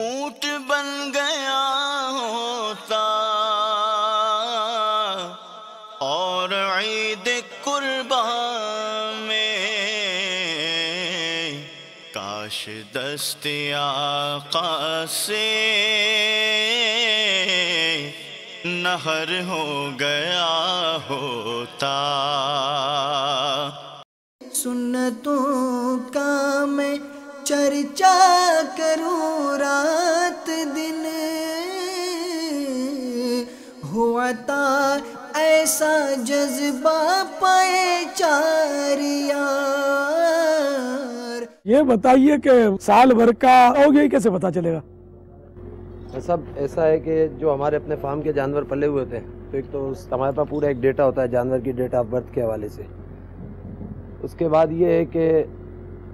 ऊंट बन गया होता और ईद कुर्बान में काश दस्ते आका से नहर हो गया होता। सुन्नतों का मैं चर्चा करूं रात दिन, हुआ था ऐसा जज्बा पाए चार यार। ये बताइए कि साल भर का हो गया कैसे पता चलेगा? सब ऐसा है कि जो हमारे अपने फार्म के जानवर पले हुए थे, तो एक तो हमारे पास पूरा एक डेटा होता है जानवर की डेट ऑफ बर्थ के हवाले से। उसके बाद ये है कि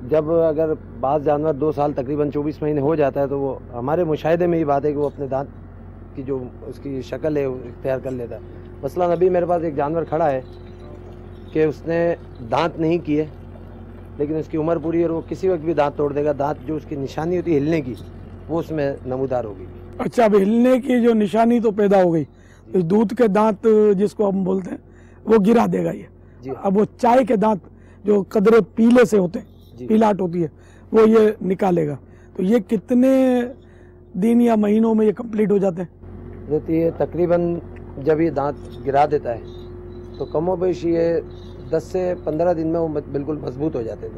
जब अगर बाज़ जानवर 2 साल तकरीबन 24 महीने हो जाता है, तो वो हमारे मुशाहिदे में ये बात है कि वो अपने दांत की जो उसकी शक्ल है वो इख्तियार कर लेता है। मसलन अभी मेरे पास एक जानवर खड़ा है कि उसने दांत नहीं किए, लेकिन उसकी उम्र पूरी है और वो किसी वक्त भी दांत तोड़ देगा। दांत जो उसकी निशानी होती है हिलने की, वो उसमें नमूदार होगी। अच्छा, अब हिलने की जो निशानी तो पैदा हो गई, तो दूध के दांत जिसको हम बोलते हैं वो गिरा देगा ये। अब वो चाय के दांत जो कदरे पीले से होते हैं, पीलाट होती है, वो ये निकालेगा। तो ये कितने दिन या महीनों में ये कंप्लीट हो जाते हैं? ये तकरीबन जब ये दांत गिरा देता है तो कमोबेश ये 10 से 15 दिन में वो बिल्कुल मजबूत हो जाते हैं।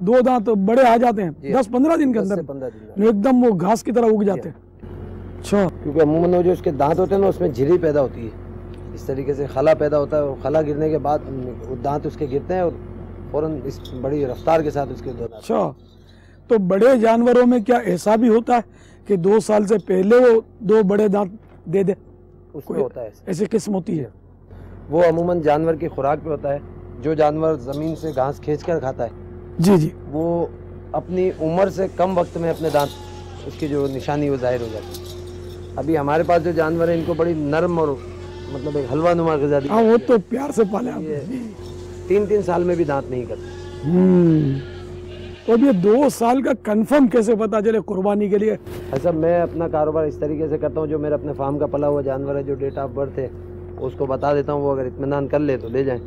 2 दांत बड़े आ जाते हैं 10-15 दिन के अंदर, 15 दिन एकदम वो घास की तरह उग जाते हैं। अच्छा, क्योंकि अमूमन वो जो उसके दांत होते हैं ना, उसमें झिरी पैदा होती है, इस तरीके से खला पैदा होता है। खला गिरने के बाद वो दांत उसके गिरते हैं और फौरन इस बड़ी रफ्तार के साथ उसके दो दांत। अच्छा, तो बड़े जानवरों में क्या ऐसा भी होता है कि 2 साल से पहले वो 2 बड़े दांत दे दे? उसमें होता है ऐसी किस्म होती है। वो अमूमन जानवर की खुराक पे होता है। जो जानवर जमीन से घास खींचकर खाता है, जी, वो अपनी उम्र से कम वक्त में अपने दांत, उसकी जो निशानी वो जाहिर हो जाती है। अभी हमारे पास जो जानवर है, इनको बड़ी नरम और मतलब एक हलवा नुमा ग़िज़ा दी। हाँ, वो तो प्यार से पाले आपने। 3-3 साल में भी दांत नहीं करते। तो अब ये 2 साल का कंफर्म कैसे पता चले कुर्बानी के लिए? ऐसा मैं अपना कारोबार इस तरीके से करता हूँ, जो मेरा अपने फार्म का पला हुआ जानवर है, जो डेट ऑफ बर्थ है, उसको बता देता हूँ। वो अगर इत्मीनान कर ले तो ले जाएं।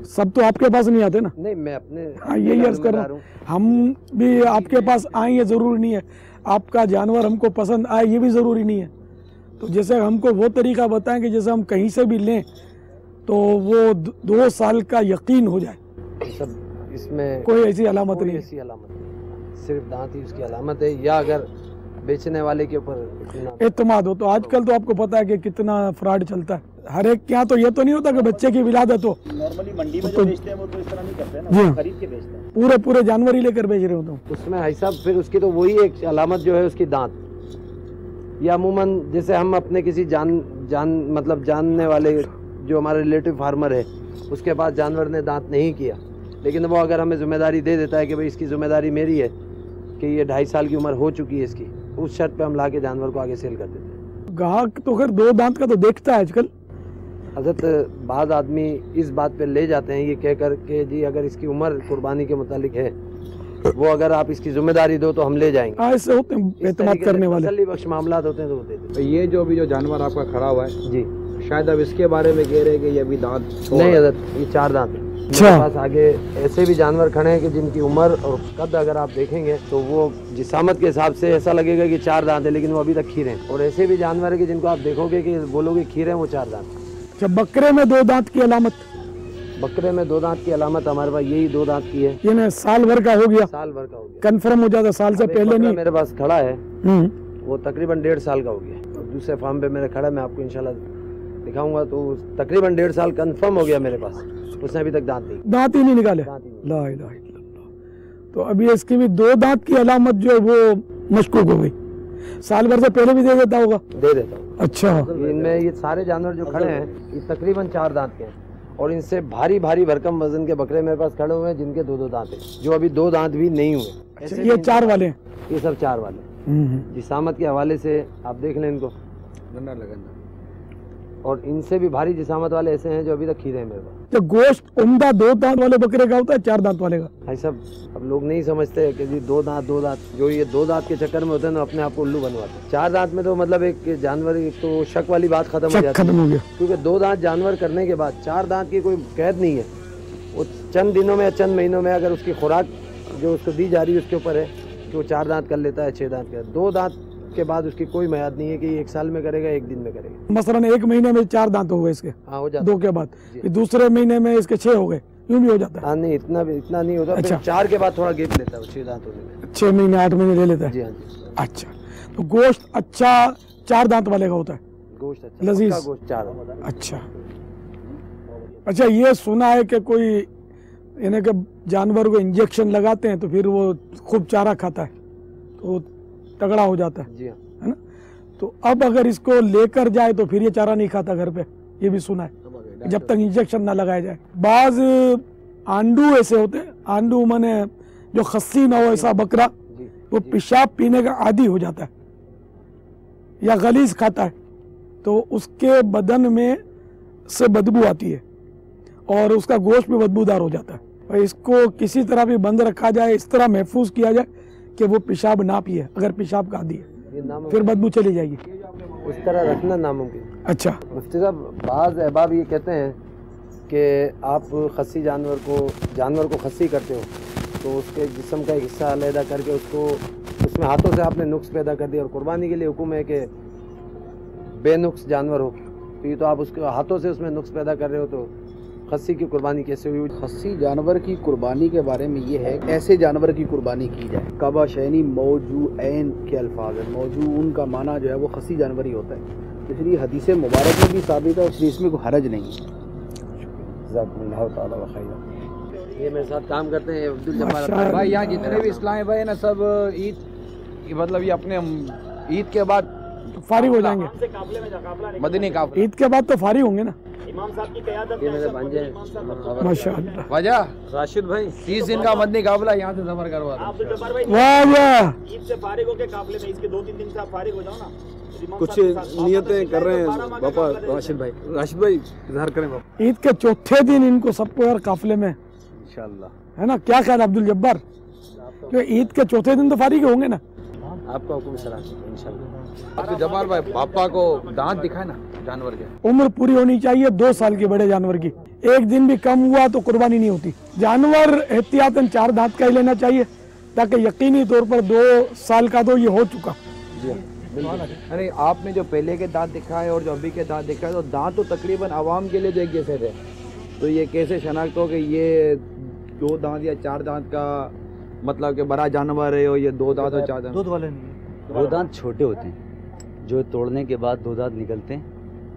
सब तो आपके पास नहीं आते ना? नहीं, मैं अपने यही अर्ज कर रहा हूँ। हम भी आपके पास आए, ये जरूरी नहीं है आपका जानवर हमको पसंद आए, ये भी जरूरी नहीं है। तो जैसे हमको वो तरीका बताएं कि जैसे हम कहीं से भी लें तो वो 2 साल का यकीन हो जाए। सब इसमें कोई ऐसी अलामत नहीं? ऐसी अलामत नहीं, सिर्फ दांत ही उसकी अलामत है, या अगर बेचने वाले के ऊपर एतमाद हो। तो आजकल तो आपको पता है कि कितना फ्रॉड चलता है। हर एक क्या तो ये तो नहीं होता कि बच्चे की विलादत हो। नॉर्मली मंडी में जो बेचते हैं वो तो इस तरह नहीं करते हैं ना, खरीद के बेचते हैं। पूरे जानवर ही लेकर बेच रहे हो तुम। उसमें भाई साहब फिर उसकी तो वही एक अलामत जो है उसकी दांत, या अमूमन जैसे हम अपने किसी मतलब जानने वाले जो हमारे रिलेटिव फार्मर है, उसके पास जानवर ने दांत नहीं किया, लेकिन वो अगर हमें जिम्मेदारी दे देता है कि भाई इसकी जिम्मेदारी मेरी है कि ये 2.5 साल की उम्र हो चुकी है इसकी, उस शर्त पे हम ला के जानवर को आगे सेल कर देते हैं। ग्राहक तो खैर 2 दांत का तो देखता है आजकल। हजरत बाद आदमी इस बात पे ले जाते हैं ये कहकर के जी अगर इसकी उम्र कुर्बानी के मुतालिक है, वो अगर आप इसकी जिम्मेदारी दो तो हम ले जाएंगे। ऐसे होते हैं एतमाद करने वाले, तसल्ली बख्श मामला होते हैं तो वो देते हैं। तो ये जो अभी जो जानवर आपका खड़ा हुआ है जी, शायद अब इसके बारे में कह रहे हैं कि ये अभी दांत नहीं हजरत, ये 4 दांत है। मेरे पास आगे ऐसे भी जानवर खड़े हैं कि जिनकी उम्र और कद अगर आप देखेंगे तो वो जिसामत के हिसाब से ऐसा लगेगा कि 4 दांत है, लेकिन वो अभी तक खीरे हैं। और ऐसे भी जानवर है कि जिनको आप देखोगे कि बोलोगे खीरे हैं, वो 4 दांत। जब बकरे में 2 दांत की अलामत, बकरे में 2 दांत की अलामत हमारे पास यही 2 दांत की है। ये साल भर का हो गया, साल भर का हो गया, कंफर्म हो जाता, साल से पहले नहीं। मेरे पास खड़ा है वो तकरीबन 1.5 साल का हो गया। दूसरे फार्म पे मेरे खड़ा, मैं आपको इंशाल्लाह दिखाऊंगा, तो तकरीबन 1.5 साल कंफर्म हो गया मेरे पास। उसने अभी तक दांत ही नहीं निकाले। ला इलाहा इल्लल्लाह। तो अभी इसकी भी 2 दांत की अलामत जो है वो मशकूक हो गई। साल भर से पहले भी दे देता होगा? दे देता हूँ। अच्छा, इनमें ये सारे जानवर जो खड़े हैं ये तकरीबन 4 दांत के हैं, और इनसे भारी भरकम वजन के बकरे मेरे पास खड़े हुए हैं जिनके 2-2 दांत हैं, जो अभी 2 दांत भी नहीं हुए। अच्छा, ये 4 वाले हैं? ये सब 4 वाले। जिसामत के हवाले से आप देख लें इनको, और इनसे भी भारी जिसामत वाले ऐसे हैं जो अभी तक खीरे हैं मेरे पास। तो गोश्त उम्दा 2 दांत वाले बकरे का होता है 4 दांत वाले का? भाई साहब अब लोग नहीं समझते कि जी 2 दांत जो ये 2 दांत के चक्कर में होते हैं ना अपने आप को उल्लू बनवाते हैं। 4 दांत में तो मतलब एक जानवर एक तो शक वाली बात खत्म हो जाती खत्म हो गया, है, क्योंकि 2 दांत जानवर करने के बाद 4 दांत की कोई कैद नहीं है। वो चंद दिनों में या चंद महीनों में अगर उसकी खुराक जो उसको दी जा रही है उसके ऊपर है कि वो 4 दांत कर लेता है, 6 दांत कर। 2 दांत के बाद उसकी कोई मियाद नहीं है कि 1 साल में करेगा 1 दिन में करेगा। मसलन 1 महीने में 4 दांत हो गए इसके, हाँ हो जाता 2 के बाद, फिर दूसरे महीने में इसके 6 हो गए, यूं भी हो जाता है? हाँ नहीं इतना नहीं होता। अच्छा। 4 के बाद थोड़ा गैप लेता है 6 दांत होने में। 6 महीने 8 महीने ले लेता है? जी हाँ जी। अच्छा, तो गोश्त अच्छा 4 दांत वाले का होता है, गोश्त अच्छा, लजीज पक्का गोश्त 4। अच्छा अच्छा, ये सुना है कि कोई यानी कि जानवर को इंजेक्शन लगाते हैं तो फिर वो खूब चारा खाता है तो तगड़ा हो जाता है जी हाँ। है ना? तो अब अगर इसको लेकर जाए तो फिर ये चारा नहीं खाता घर पे, ये भी सुना है, जब तक इंजेक्शन ना लगाया जाए। बाज आंडू ऐसे होते हैं, आंडू माने जो खस्सी ना हो ऐसा बकरा, वो पेशाब पीने का आदी हो जाता है या गलीज खाता है तो उसके बदन में से बदबू आती है और उसका गोश्त भी बदबूदार हो जाता है। और इसको किसी तरह भी बंद रखा जाए, इस तरह महफूज किया जाए कि वो पेशाब ना पिए, अगर पेशाब का आदी है फिर बदबू चली जाएगी। उस तरह रखना नामुमकिन। अच्छा, मुफ्ती साहब बाज़ अहबाब ये कहते हैं कि आप खस्सी जानवर को खस्सी करते हो तो उसके जिस्म का एक हिस्सा अलहदा करके उसको उसमें हाथों से आपने नुक्स पैदा कर दिया और कुर्बानी के लिए हुक्म है कि बेनुक्स जानवर हो, तो ये तो आप उसके हाथों से उसमें नुक्स पैदा कर रहे हो, तो खस्सी की कुर्बानी कैसे हुई? खस्सी जानवर की कुर्बानी के बारे में ये है ऐसे जानवर की कुर्बानी की जाए। काबा शैनी मौजूऐन के अल्फाज है, मौजून का माना जो है वो खस्सी जानवर ही होता है, इसलिए हदीस मुबारक में भी साबित है, इसलिए इसमें कोई हरज नहीं है। ये मेरे साथ काम करते हैं अब्दुल जब्बार भाई, यहाँ जितने भी इस्लामी भाई ना सब ईद मतलब ये अपने ईद के बाद फारिग हो जाएंगे, मदनी काफिला ईद के बाद तो फारिग होंगे ना। इमाम साहब की क़यादत ये मेरे भांजे माशाअल्लाह, वजह राशिद भाई 30 दिन का मदनी काफिला यहाँ से सफर करवा दो। अब्दुल जब्बार भाई वाह वाह, ईद से फारिग होके काफिले में इसके 2-3 दिन से आप फारिग हो जाओ ना। इमाम कुछ साहब के साथ नियतें कर रहे हैं 12 माह का पापा काफिला राशिद भाई इजहार करें पापा ईद के चौथे दिन इनको सबको यार काफिले में, इंशाल्लाह। है ना? क्या ख्याल है अब्दुल जब्बार? क्योंकि ईद के चौथे दिन तो फारिग होंगे ना? आपका हुक्म सलाम इंशाल्लाह। तो जमाल भाई पापा को दांत दिखाए ना जानवर के। उम्र पूरी होनी चाहिए 2 साल की बड़े जानवर की, 1 दिन भी कम हुआ तो कुर्बानी नहीं होती। जानवर एहतियातन 4 दांत का ही लेना चाहिए ताकि यकीनी तौर पर 2 साल का तो ये हो चुका। अरे आपने जो पहले के दांत दिखाए और जो अभी के दांत दिखाए, तो दांत तो तकरीबन आवाम के लिए तो एक जैसे थे, तो ये कैसे शनाख्त हो कि ये 2 दांत या 4 दांत का मतलब कि बड़ा जानवर है और ये 2 दांत और 4 दांत? दूध वाले नहीं, 2 दांत छोटे होते हैं, जो तोड़ने के बाद 2 दांत निकलते हैं,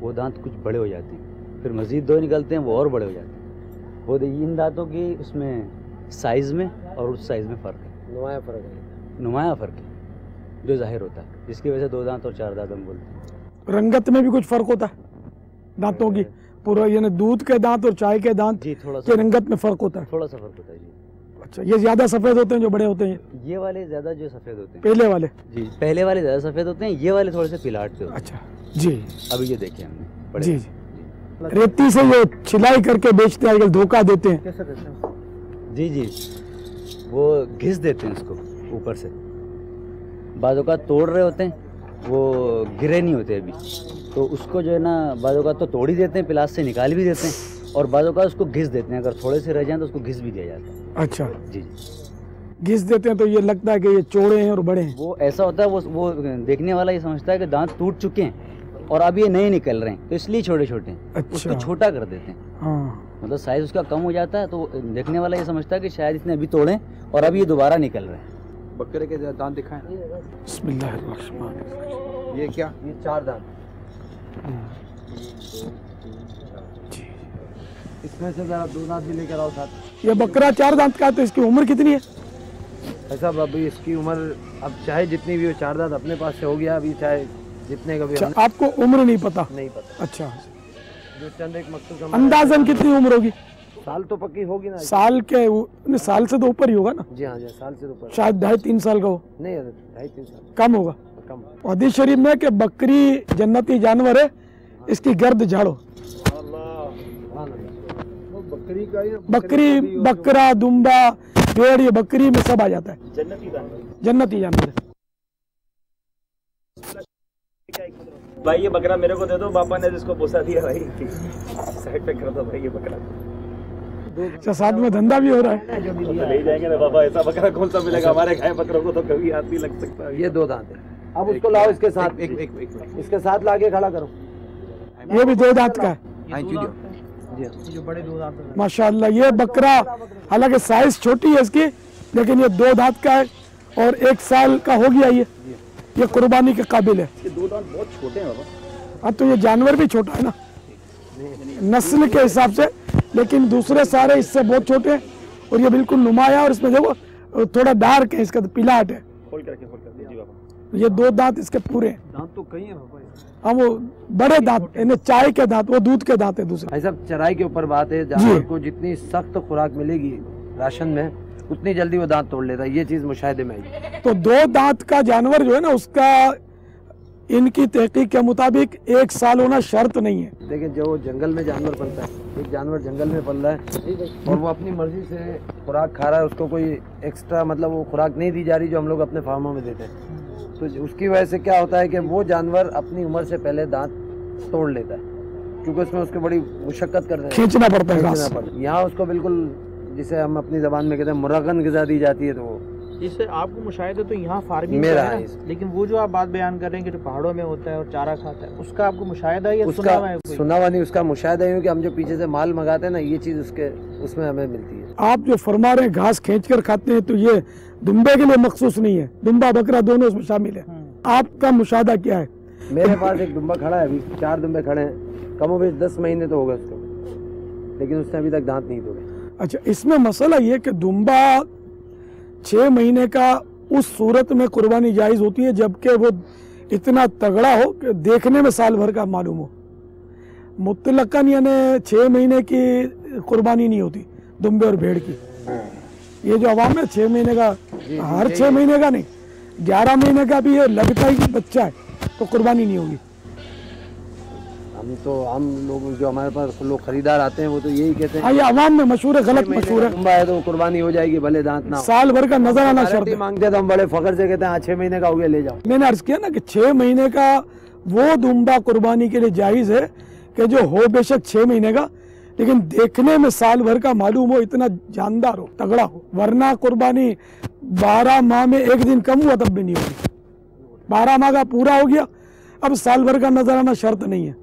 वो दांत कुछ बड़े हो जाते हैं, फिर मज़ीद 2 निकलते हैं, वो और बड़े हो जाते हैं। वो इन दांतों की उसमें साइज़ में और उस साइज़ में फ़र्क है, नुमाया फ़र्क है जो जाहिर होता है, जिसकी वजह से 2 दांत और 4 दांत हम बोलते हैं। रंगत में भी कुछ फर्क होता है दांतों की, पूरा यानी दूध के दांत और चाय के दांत जी थोड़ा के रंगत में फर्क होता है? थोड़ा सा फ़र्क होता है जी। अच्छा, ये ज्यादा सफेद होते हैं जो बड़े होते हैं? ये वाले ज़्यादा जो सफ़ेद होते हैं, पहले वाले? जी पहले वाले ज़्यादा सफ़ेद होते हैं, ये वाले थोड़े से पिलाट पे होते हैं। अच्छा जी अभी ये देखे हमने बड़े। जी जी, रेती से जो छिलाई करके बेचते हैं आजकल, धोखा देते हैं। कैसे देते हैं? जी जी, वो घिस देते हैं उसको ऊपर से, बाज़ों का तोड़ रहे होते हैं, वो गिरे नहीं होते अभी, तो उसको जो है ना बाज़ों का तो तोड़ ही देते हैं, पिलास से निकाल भी देते हैं, और बाज़ों का उसको घिस देते हैं, अगर थोड़े से रह जाएं तो उसको घिस भी दिया जाता है। अच्छा जी जी, घिस देते हैं तो ये लगता है कि ये चौड़े हैं और बड़े हैं? वो ऐसा होता है, वो देखने वाला ये समझता है कि दांत टूट चुके हैं और अब ये नए निकल रहे हैं, तो इसलिए छोटे छोटे हैं। अच्छा। उसको छोटा कर देते हैं, हाँ, मतलब साइज़ उसका कम हो जाता है, तो देखने वाला ये समझता है कि शायद इसने अभी तोड़े और अब ये दोबारा निकल रहे हैं। बकरे के दांत दिखाएं। बिस्मिल्लाहिर्रहमानिर्रहीम। ये क्या? ये 4 दांत, इसमें से जरा 2 दांत भी लेकर आओ साथ। ये बकरा 4 दांत का है, तो इसकी उम्र कितनी है? ऐसा अभी इसकी उम्र अब चाहे जितनी भी हो, 4 दांत अपने पास से हो गया, अभी चाहे जितने का भी अच्छा, आपको उम्र नहीं पता? नहीं पता, अच्छा, जो चंद एक मकसूद अंदाजन कितनी उम्र होगी? साल तो पक्की होगी ना। साल के साल से तो ऊपर ही होगा ना? जी हाँ जी, साल से ऊपर। शायद 2.5-3 साल का हो, नहीं 2.5-3 साल कम होगा। कम। हदीस शरीफ में कि बकरी जन्नती जानवर है, इसकी गर्द झाड़ो। बकरी का या बकरी, बकरा, दुम्बा, भेड़, ये बकरी में सब आ जाता है। जन्नती जानवर जन्नती जानवर है। भाई ये बकरा मेरे को दे दो, पापा ने जिसको पोसा दिया भाई साइड पे कर दो भाई ये बकरा। अच्छा, साथ में धंधा भी हो रहा है। तो ले जाएंगे ना पापा, ऐसा बकरा कौन सा मिलेगा हमारे गाय बकरों को, तो कभी हाथ नहीं लग सकता। ये 2 दांत है। अब उसको लाओ इसके साथ, इसके साथ लाके खड़ा करो। ये भी 2 दांत का है जो बड़े 2 दांत माशाल्लाह। ये बकरा हालांकि साइज छोटी है इसकी, लेकिन ये 2 दांत का है और 1 साल का हो गया। ये कुर्बानी के काबिल है। ये 2 दांत बहुत छोटे हैं बाबा। अब तो ये जानवर भी छोटा है ना नस्ल के हिसाब से, लेकिन दूसरे सारे इससे बहुत छोटे हैं और ये बिल्कुल नुमाया। और इसमें देखो थोड़ा डार्क है, इसका तो पीलाहट है। खोल कर जी बाबा। ये 2 दांत इसके पूरे हैं। दांत तो कई है बाबा। हाँ, वो बड़े दांत, इन्हें चाय के दांत, वो दूध के दांत है दूसरे। भाई साहब, चराई के ऊपर बात है। जानवर को जितनी सख्त खुराक मिलेगी राशन में, उतनी जल्दी वो दांत तोड़ लेता है। ये चीज मुशाहिदे में आई। तो 2 दांत का जानवर जो है ना, उसका इनकी तहकीक के मुताबिक 1 साल होना शर्त नहीं है। लेकिन जो जंगल में जानवर पलता है, एक जानवर जंगल में पल रहा है और वो अपनी मर्जी से खुराक खा रहा है, उसको कोई एक्स्ट्रा मतलब वो खुराक नहीं दी जा रही जो हम लोग अपने फार्मों में देते हैं, तो उसकी वजह से क्या होता है कि वो जानवर अपनी उम्र से पहले दांत तोड़ लेता है, क्योंकि उसमें उसको बड़ी मुशक्कत करते हैं, खींचना पड़ता है घास। यहाँ उसको बिल्कुल जिसे हम अपनी जबान में कहते हैं मुरगन ग़िज़ा दी जाती है। तो वो इससे आपको मुशाहिदा तो यहाँ फार्मिंग मेरा है है, ना, लेकिन वो जो आप बात बयान कर रहे हैं कि जो पहाड़ों में होता है और चारा खाता है, उसका आपको मुशाहिदा है या सुना हुआ है? उसका सुना हुआ नहीं, उसका मुशाहिदा है कि हम जो पीछे से माल मंगाते हैं ना, ये चीज़ उसके उसमें हमें मिलती है। आप जो फरमा रहे हैं घास खींच कर खाते हैं, तो ये दुम्बे के लिए मखसूस नहीं है, दुम्बा बकरा दोनों उसमें शामिल है। आपका मुशाहिदा क्या है? मेरे पास एक दुम्बा खड़ा है, अभी 4 दुम्बे खड़े हैं, कमोबेश 10 महीने तो हो गए उसको, लेकिन उसने अभी तक दांत नहीं तोड़े। अच्छा, इसमें मसला ये कि दुम्बा 6 महीने का उस सूरत में कुर्बानी जायज़ होती है जबकि वो इतना तगड़ा हो कि देखने में साल भर का मालूम हो। मुतलकन यानी 6 महीने की कुर्बानी नहीं होती दुम्बे और भेड़ की। ये जो अवाम है 6 महीने का, हर 6 महीने का नहीं, 11 महीने का भी है, लगता है कि बच्चा है तो कुर्बानी नहीं होगी। हम लोग जो हमारे पास लोग खरीदार आते हैं वो तो यही कहते हैं। हाँ, ये अवाम में मशहूर है, गलत मशहूर है। दुम्बा है तो कुर्बानी हो जाएगी, भले दांत ना हो। साल भर का नजर आना शर्त है। मांगते हैं तो हम बड़े फख्र से कहते हैं 6 महीने का हो गया, ले जाओ। मैंने अर्ज किया ना कि 6 महीने का वो दुम्बा कुर्बानी के लिए जायज़ है कि जो हो बेशक 6 महीने का, लेकिन देखने में साल भर का मालूम हो, इतना जानदार हो, तगड़ा हो। वरना कुर्बानी 12 माह में 1 दिन कम हुआ तब भी नहीं होगी। 12 माह का पूरा हो गया, अब साल भर का नजर आना शर्त नहीं है।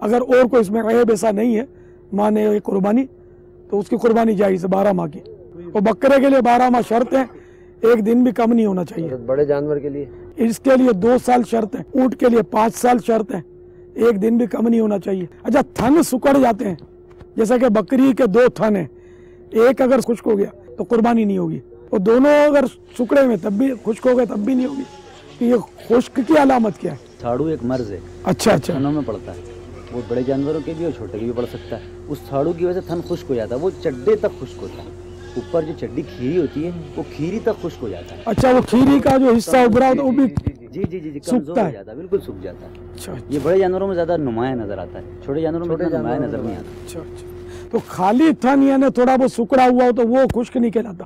अगर और कोई इसमें ऐब ऐसा नहीं है माने कुर्बानी, तो उसकी कुर्बानी जायज़ है 12 माह की। और बकरे के लिए 12 माह शर्त है, 1 दिन भी कम नहीं होना चाहिए। बड़े जानवर के लिए इसके लिए 2 साल शर्त है, ऊँट के लिए 5 साल शर्त है, 1 दिन भी कम नहीं होना चाहिए। अच्छा, थन सुकड़ जाते हैं, जैसा कि बकरी के 2 थन हैं, एक अगर खुश्क हो गया तो कुर्बानी नहीं होगी, और दोनों अगर सुकड़े में तब भी खुश्क हो गए तब भी नहीं होगी। तो ये खुश्क की अलामत क्या है? थाड़ू एक मर्ज है। अच्छा, थनों में पड़ता है, वो बड़े जानवरों के भी और छोटे के भी पड़ सकता है। उस थाड़ू की वजह से थन खुश्क हो जाता है, वो चड्डे तक खुश्क होता है, ऊपर जो चड्डी खीरी होती है वो खीरी तक खुश्क हो जाता है। अच्छा, वो खीरी का जो हिस्सा उभरा होता है वो भी जी कमजोर हो जाता है, बिल्कुल सूख जाता है। अच्छा, ये बड़े जानवरों में ज्यादा नुमाया नजर आता है, छोटे जानवरों में इतना नुमाया नजर नहीं आता। अच्छा। तो खाली थन यानी थोड़ा वो सुकड़ा हुआ हो तो वो खुश्क नहीं कहलाता,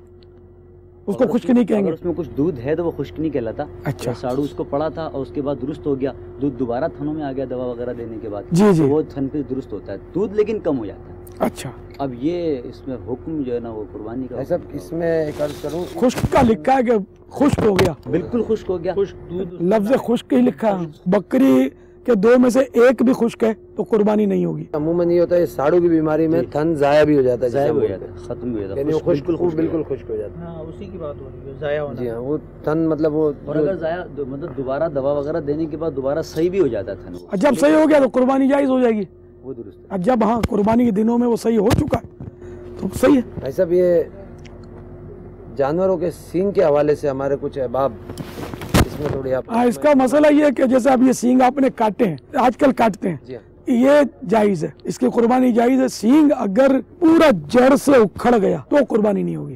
उसको खुश्क नहीं कहेंगे। अगर उसमें कुछ दूध है तो वो खुश्क नहीं कहलाता। अच्छा, साड़ू उसको पड़ा था और उसके बाद दुरुस्त हो गया, दूध दोबारा थनों में आ गया दवा वगैरह देने के बाद, जी जी, तो वो थन पे दुरुस्त होता है, दूध लेकिन कम हो जाता है। अच्छा, अब ये इसमें हुक्म जो है ना वो कुर्बानी का, ऐसा इसमें एक अर्ज करूं, खुश्क का लिखा है कि खुश्क हो गया, बिल्कुल खुश्क हो गया, दूध लफ्ज खुश्क ही लिखा है। बकरी के 2 में से 1 भी खुश्क है तो कुर्बानी नहीं होगी। अमूमन ये होता है साड़ू की बीमारी में थन जाया भी हो जाता है, जाया हो जाता है, खत्म भी हो जाता है, यानी वो बिल्कुल खुश्क हो जाता है। हाँ, उसी की बात हो रही है, जाया होना। जी हाँ, वो थन मतलब वो और अगर जाया मतलब दोबारा दवा वगैरह देने के बाद दोबारा सही भी हो जाता है थन, वो जब सही हो गया तो कुर्बानी जायज़ हो जाएगी। वो दुरुस्त है। अब जब हाँ कुर्बानी के दिनों में वो सही हो चुका है तो सही है। भाई साहब, ये जानवरों के सींग के हवाले से हमारे कुछ अहबाब इसमें थोड़ी आप इसका मसला ये है कि जैसे अब ये सींग आपने काटे हैं, आजकल काटते हैं, जी हाँ, ये जायज़ है, इसकी कुर्बानी जायज़ है। सींग अगर पूरा जड़ से उखड़ गया तो कुर्बानी नहीं होगी,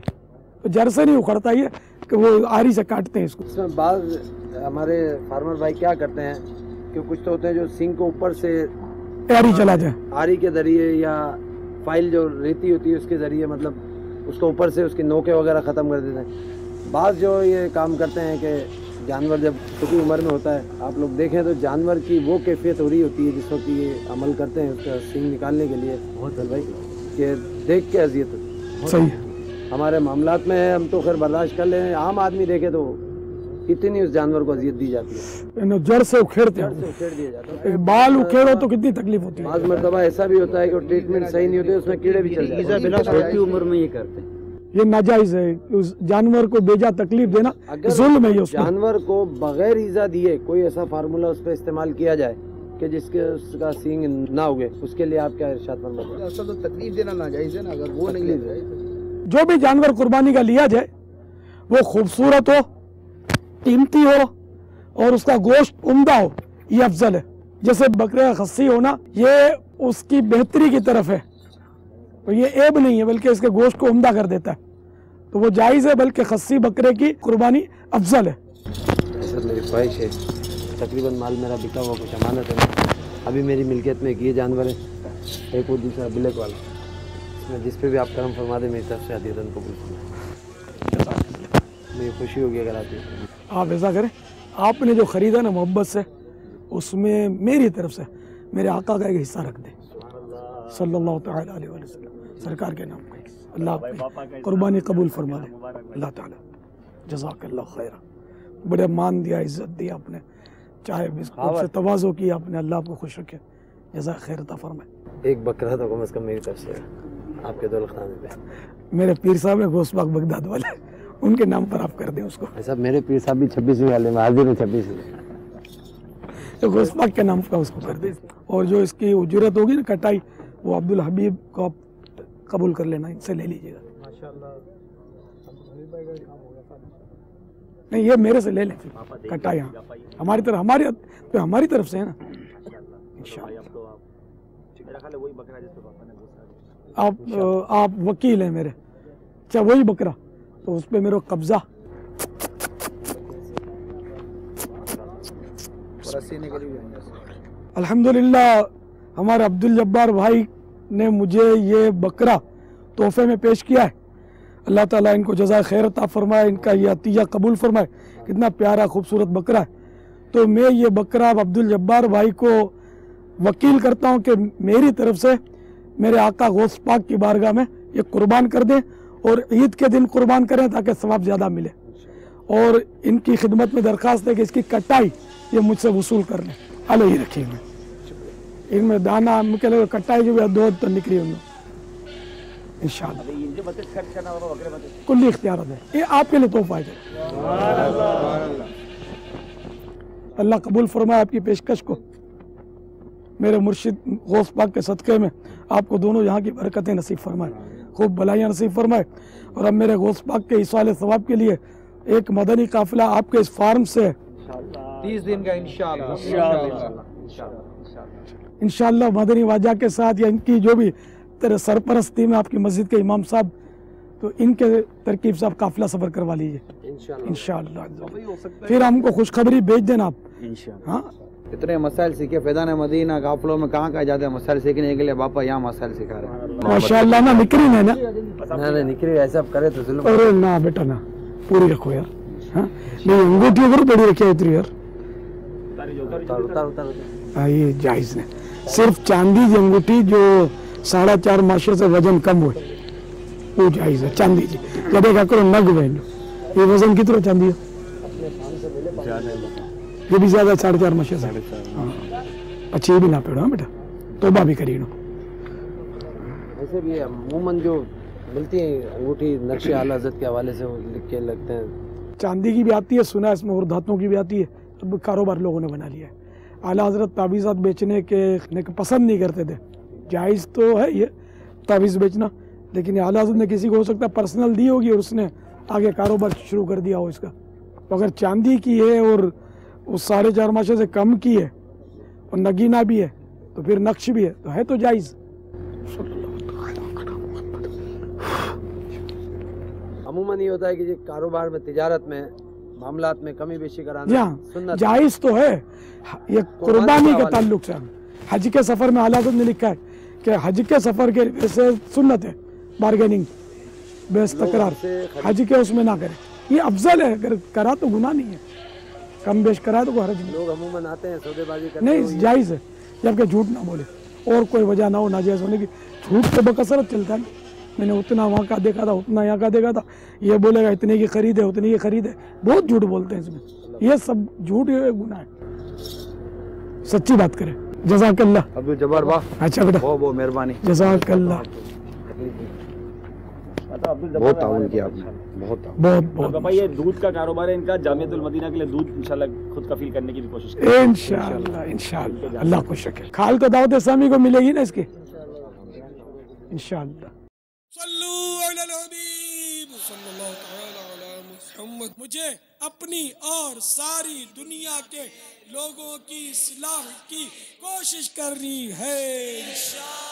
तो जड़ से नहीं उखड़ता ये कि वो आरी से काटते हैं इसको। इसमें बाज हमारे फार्मर भाई क्या करते हैं कि कुछ तो होते हैं जो सींग को ऊपर से आरी चला जाए, आरी के जरिए या फाइल जो रेती होती है उसके ज़रिए मतलब उसको ऊपर से उसकी नोकें वगैरह ख़त्म कर देते हैं। बाज़ जो ये काम करते हैं कि जानवर जब छोटी उम्र में होता है, आप लोग देखें तो जानवर की वो कैफियत हो रही होती है जिस वक्त ये अमल करते हैं उसका सींग निकालने के लिए, बहुत है भाई कि देख के अजियत सही है। हमारे मामलात में है, हम तो खैर बर्दाश्त कर लें, आम आदमी देखे तो कितनी उस जानवर को अजियत दी जाती है, जड़ से उखेड़ते हैं, उखेड़ दिया जाता है। एक बाल उखेड़ो तो कितनी तकलीफ होती है। बाज़ मरतबा ऐसा भी होता है कि ट्रीटमेंट सही नहीं होती, उसमें कीड़े भी चल जाते हैं। छोटी उम्र में ये करते हैं, ये नाजायज है। उस जानवर को बेजा तकलीफ देना जुल्म है। ये उसको जानवर को बगैर ईजा दिए कोई ऐसा फार्मूला उस पर इस्तेमाल किया जाए कि जिसके उसका सींग ना उगे, उसके लिए आप क्या इरशाद फरमाते हैं? असल तो तकलीफ देना नाजायज है ना, अगर वो नहीं ले जो भी जानवर कुर्बानी का लिया जाए वो खूबसूरत हो, कीमती हो और उसका गोश्त उम्दा हो, ये अफजल है। जैसे बकरे का खस्सी होना ये उसकी बेहतरी की तरफ है, तो ये ऐब नहीं है बल्कि इसके गोश्त को उम्दा कर देता है, तो वो जायज़ है, बल्कि खस्सी बकरे की कुर्बानी अफजल है। सर मेरी ख्वाहिश है, तकरीबन माल मेरा बिका हुआ कुछ अमानत है, अभी मेरी मिल्कियत में एक ये जानवर है, एक वो दूसरा ब्लैक वाला, इसमें जिस पे भी आप करम फरमा दें मेरी तरफ से हदीयतन कबूल करना, मुझे खुशी होगी अगर आप ऐसा करें, आपने जो ख़रीदा ना मोहब्बत से, उसमें मेरी तरफ से मेरे आका का एक हिस्सा रख दें सल्लल्लाहु तआला अलैहि वसल्लम, सरकार के नाम का। अल्लाह आपकी कुर्बानी कबूल फरमा दे, अल्लाह ताला जज़ाकल्लाह खैरा। बड़े मान दिया, इज़्ज़त दी आपने, चाहे से तवाज़ो की आपने, अल्लाह आपको खुश रखे, जज़ा खैर अता फरमाए। एक बकरा तो कम से कम मेरी तरफ से आपके दौलखाने पे। मेरे पीर साहब है गोसबाग बगदाद वाले, उनके नाम पर आप कर दें उसको। ऐसा मेरे पीर साहब भी 26 वाले में हाजिर है, 26 तो गोसबाग के नाम का उसको कर दें, और जो इसकी उजरत होगी ना कटाई, वो अब्दुल हबीब को आप कबूल कर लेना, इनसे ले लीजिएगा। नहीं ये मेरे से ले लें कटाई, यहाँ हमारी तरफ हमारी तरफ से है ना इंशाअल्लाह। आप वकील हैं मेरे, अच्छा वही बकरा तो उस पर मेरा कब्जा। अल्हम्दुलिल्लाह हमारे अब्दुल जब्बार भाई ने मुझे ये बकरा तोहफे में पेश किया है, अल्लाह ताला इनको जज़ा खैर अता फरमाए, इनका ये अतिया कबूल फरमाए। कितना प्यारा खूबसूरत बकरा है, तो मैं ये बकरा अब्दुल जब्बार भाई को वकील करता हूँ कि मेरी तरफ से मेरे आका गौस पाक की बारगाह में ये कुर्बान कर दें, और ईद के दिन कुर्बान करें ताकि सवाब ज़्यादा मिले। और इनकी खिदमत में दरख्वास्त है कि इसकी कटाई ये मुझसे वसूल कर लें। अलग ही रखेंगे इनमें दाना मुझे कटाई जो भी दो तो निकली उनमें इंशाअल्लाह। कुल्ली इख्तियार है, ये आपके लिए तोहफा है। अल्लाह कबूल फरमाए आपकी पेशकश को, मेरे मुर्शिद गौस पाक के सदक़े में आपको दोनों यहाँ की बरकतें नसीब फरमाए, खूब भलाइयाँ नसीब फरमाए। और अब मेरे गौस पाक के इसाले सवाब के लिए एक मदनी काफिला आपके इस फार्म से 30 दिन का इंशाअल्लाह मदनी वाजा के साथ, या इनकी जो भी तेरे सरपरस्ती में आपकी मस्जिद के इमाम साहब, तो इनके तरकीब से आप काफिला सफर करवा लीजिए इंशाअल्लाह। फिर हमको खुशखबरी भेज देना आप इंशाअल्लाह। हाँ इतने मसाइल सीखे, फैदान मदीना काफिलों में कहाँ जाते हैं मसाइल सीखने के लिए, बापा यहाँ मसाइल सिखा रहे हैं माशाअल्लाह। ना निकरी ना ना निकरी ऐसा करे तो जुल्म। अरे ना बेटा ना, पूरी रखो यार। हाँ नहीं अंगूठी अगर बड़ी रखी है इतनी यार, ये जायज़ नहीं। सिर्फ चांदी की अंगूठी जो 4.5 माशे से वजन कम हुए वो जायज़ है, चांदी जी जब एक करो नग बहन। ये वजन कितना चांदी है? ये भी ज़्यादा 4.5 माशे से। हाँ अच्छी भी ना पेड़ो बेटा, तोबा भी करी नो। ऐसे भी अमूमन जो मिलती है अंगूठी नक्शे आला हज़रत के हवाले से वो लिख के लगते हैं। चांदी की भी आती है सुना इसमें, और धातुओं की भी आती है, अब कारोबार लोगों ने बना लिया है। आला हज़रत तावीज़ात बेचने के पसंद नहीं करते थे, जायज़ तो है ये तावीज़ बेचना, लेकिन आला हज़रत ने किसी को हो सकता है पर्सनल दी होगी और उसने आगे कारोबार शुरू कर दिया हो इसका। तो अगर चांदी की है और उस 4.5 माशे से कम की है और नगीना भी है तो फिर नक्श भी है तो जायज़। अमूमन ये होता है कि ये कारोबार में, तिजारत में, मामलात में कमी बेशी कराना सुन्नत जायज़ तो है। ये कुर्बानी के ताल्लुक से हज के सफ़र में आला हज़रत ने लिखा है कि हज के सफ़र के वैसे सुन्नत है बार्गेनिंग बेस तकरार, हज के उसमें ना करे, ये अफजल है, अगर करा तो गुनाह नहीं है, कम बेश करा तो कोई हर्ज नहीं। लोग अमूमन आते हैं सौदेबाजी करते नहीं जायज़ है, जबकि झूठ ना बोले और कोई वजह ना हो नाजायज़ होने की। झूठ तो बकसरत चलता है, मैंने उतना वहाँ का देखा था, उतना यहाँ का देखा था, ये बोलेगा इतने की खरीद है, उतनी की खरीद है, बहुत झूठ बोलते हैं इसमें, ये सब झूठ ये गुनाह है, सच्ची बात करें। जज़ाकल्लाह अब्दुल जब्बार वाह, अच्छा बेटा, बहुत मेहरबानी, जज़ाकल्लाह, बहुत ताउन किया आपने, बहुत बहुत बहुत। पापा ये दूध का कारोबार है इनका, जामियतुल मदीना के लिए दूध इंशाल्लाह खुद कफील करने की भी कोशिश करेंगे इंशाल्लाह, इंशाल्लाह, अल्लाह को शक्र। खाल तो दावत इस्लामी को मिलेगी ना इसकी, इंशाल्लाह। मुझे अपनी और सारी दुनिया के लोगों की इस्लाह की कोशिश करनी है इंशाअल्लाह।